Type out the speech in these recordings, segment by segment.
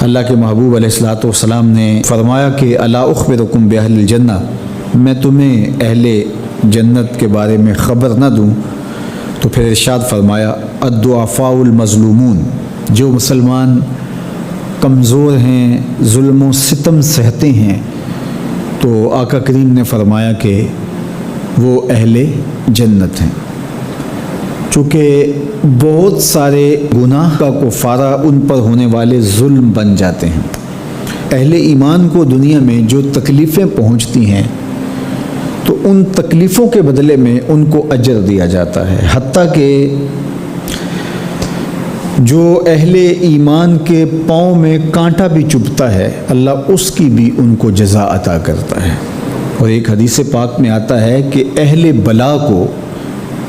اللہ کے محبوب علیہ الصلوۃ والسلام نے فرمایا کہ الا اخبرکم باہل الجنہ، میں تمہیں اہل جنت کے بارے میں خبر نہ دوں؟ تو پھر ارشاد فرمایا الضعفاء المظلومون، جو مسلمان کمزور ہیں، ظلم و ستم سہتے ہیں، تو آقا کریم نے فرمایا کہ وہ اہل جنت ہیں، چونکہ بہت سارے گناہ کا کفارہ ان پر ہونے والے ظلم بن جاتے ہیں۔ اہل ایمان کو دنیا میں جو تکلیفیں پہنچتی ہیں تو ان تکلیفوں کے بدلے میں ان کو اجر دیا جاتا ہے، حتیٰ کہ جو اہل ایمان کے پاؤں میں کانٹا بھی چبھتا ہے اللہ اس کی بھی ان کو جزا عطا کرتا ہے۔ اور ایک حدیث پاک میں آتا ہے کہ اہل بلا کو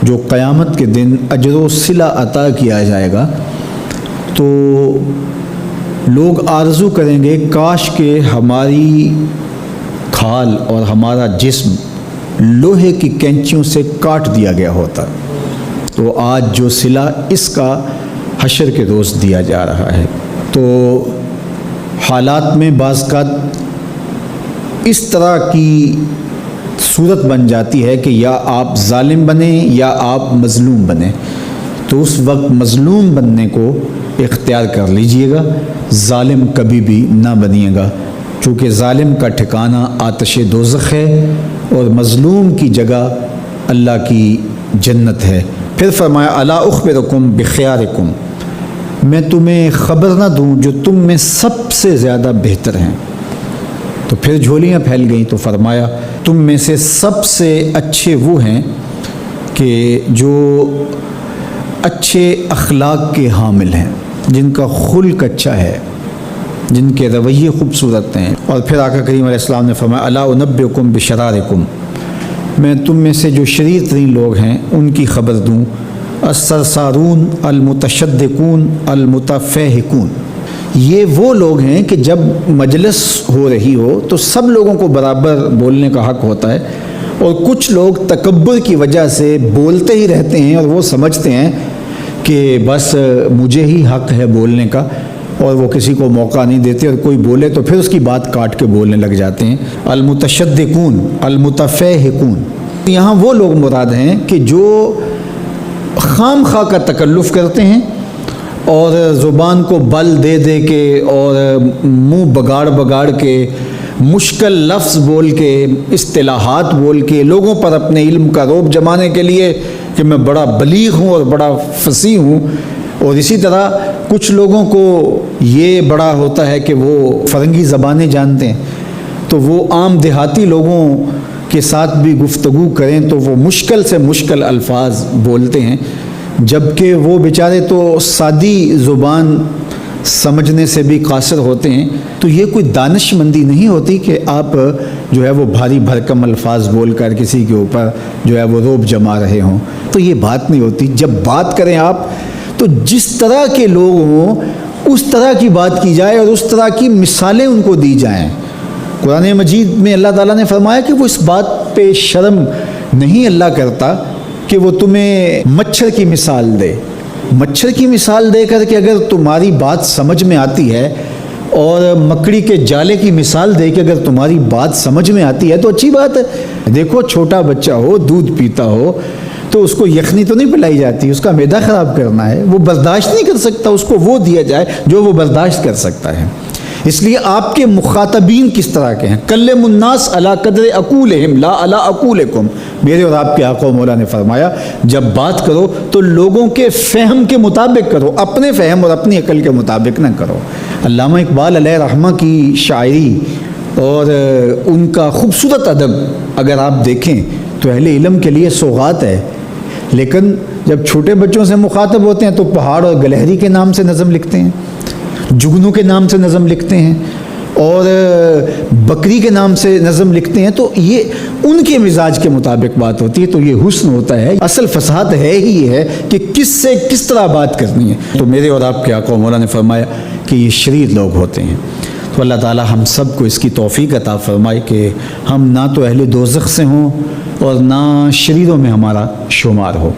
جو قیامت کے دن اجر و صلہ عطا کیا جائے گا تو لوگ آرزو کریں گے کاش کہ ہماری کھال اور ہمارا جسم لوہے کی کینچیوں سے کاٹ دیا گیا ہوتا، تو آج جو صلہ اس کا حشر کے روز دیا جا رہا ہے۔ تو حالات میں بعض اوقات اس طرح کی صورت بن جاتی ہے کہ یا آپ ظالم بنیں یا آپ مظلوم بنیں، تو اس وقت مظلوم بننے کو اختیار کر لیجئے گا، ظالم کبھی بھی نہ بنیے گا، چونکہ ظالم کا ٹھکانہ آتش دوزخ ہے اور مظلوم کی جگہ اللہ کی جنت ہے۔ پھر فرمایا الا اخبرکم بخیارکم، میں تمہیں خبر نہ دوں جو تم میں سب سے زیادہ بہتر ہیں؟ تو پھر جھولیاں پھیل گئیں، تو فرمایا تم میں سے سب سے اچھے وہ ہیں کہ جو اچھے اخلاق کے حامل ہیں، جن کا خلق اچھا ہے، جن کے رویے خوبصورت ہیں۔ اور پھر آقا کریم علیہ السلام نے فرمایا الا انبئکم بشرارکم، میں تم میں سے جو شریر ترین لوگ ہیں ان کی خبر دوں، السرسارون المتشدقون المتفہقون، یہ وہ لوگ ہیں کہ جب مجلس ہو رہی ہو تو سب لوگوں کو برابر بولنے کا حق ہوتا ہے، اور کچھ لوگ تکبر کی وجہ سے بولتے ہی رہتے ہیں اور وہ سمجھتے ہیں کہ بس مجھے ہی حق ہے بولنے کا، اور وہ کسی کو موقع نہیں دیتے، اور کوئی بولے تو پھر اس کی بات کاٹ کے بولنے لگ جاتے ہیں۔ المتشدقون المتفہقون، یہاں وہ لوگ مراد ہیں کہ جو خام خواہ کا تکلف کرتے ہیں اور زبان کو بل دے دے کے اور منہ بگاڑ بگاڑ کے مشکل لفظ بول کے اصطلاحات بول کے لوگوں پر اپنے علم کا رعب جمانے کے لیے کہ میں بڑا بلیغ ہوں اور بڑا فصیح ہوں، اور اسی طرح کچھ لوگوں کو یہ بڑا ہوتا ہے کہ وہ فرنگی زبانیں جانتے ہیں، تو وہ عام دیہاتی لوگوں کے ساتھ بھی گفتگو کریں تو وہ مشکل سے مشکل الفاظ بولتے ہیں، جبکہ وہ بیچارے تو سادی زبان سمجھنے سے بھی قاصر ہوتے ہیں۔ تو یہ کوئی دانش مندی نہیں ہوتی کہ آپ جو ہے وہ بھاری بھرکم الفاظ بول کر کسی کے اوپر جو ہے وہ رعب جما رہے ہوں، تو یہ بات نہیں ہوتی۔ جب بات کریں آپ تو جس طرح کے لوگ ہوں اس طرح کی بات کی جائے اور اس طرح کی مثالیں ان کو دی جائیں۔ قرآن مجید میں اللہ تعالیٰ نے فرمایا کہ وہ اس بات پہ شرم نہیں اللہ کرتا کہ وہ تمہیں مچھر کی مثال دے۔ مچھر کی مثال دے کر کے اگر تمہاری بات سمجھ میں آتی ہے، اور مکڑی کے جالے کی مثال دے کے اگر تمہاری بات سمجھ میں آتی ہے تو اچھی بات ہے۔ دیکھو چھوٹا بچہ ہو، دودھ پیتا ہو تو اس کو یخنی تو نہیں پلائی جاتی، اس کا معدہ خراب کرنا ہے، وہ برداشت نہیں کر سکتا، اس کو وہ دیا جائے جو وہ برداشت کر سکتا ہے۔ اس لیے آپ کے مخاطبین کس طرح کے ہیں؟ کلم الناس علی قدر عقولہم لا علی عقولکم، میرے اور آپ کے آقا و مولا نے فرمایا جب بات کرو تو لوگوں کے فہم کے مطابق کرو، اپنے فہم اور اپنی عقل کے مطابق نہ کرو۔ علامہ اقبال علیہ رحمہ کی شاعری اور ان کا خوبصورت ادب اگر آپ دیکھیں تو اہل علم کے لیے سوغات ہے، لیکن جب چھوٹے بچوں سے مخاطب ہوتے ہیں تو پہاڑ اور گلہری کے نام سے نظم لکھتے ہیں، جگنوں کے نام سے نظم لکھتے ہیں، اور بکری کے نام سے نظم لکھتے ہیں، تو یہ ان کے مزاج کے مطابق بات ہوتی ہے۔ تو یہ حسن ہوتا ہے، اصل فساد ہے ہی یہ ہے کہ کس سے کس طرح بات کرنی ہے۔ تو میرے اور آپ کے آقا و مولا نے فرمایا کہ یہ شریر لوگ ہوتے ہیں۔ تو اللہ تعالی ہم سب کو اس کی توفیق عطا فرمائے کہ ہم نہ تو اہل دوزخ سے ہوں اور نہ شریروں میں ہمارا شمار ہو۔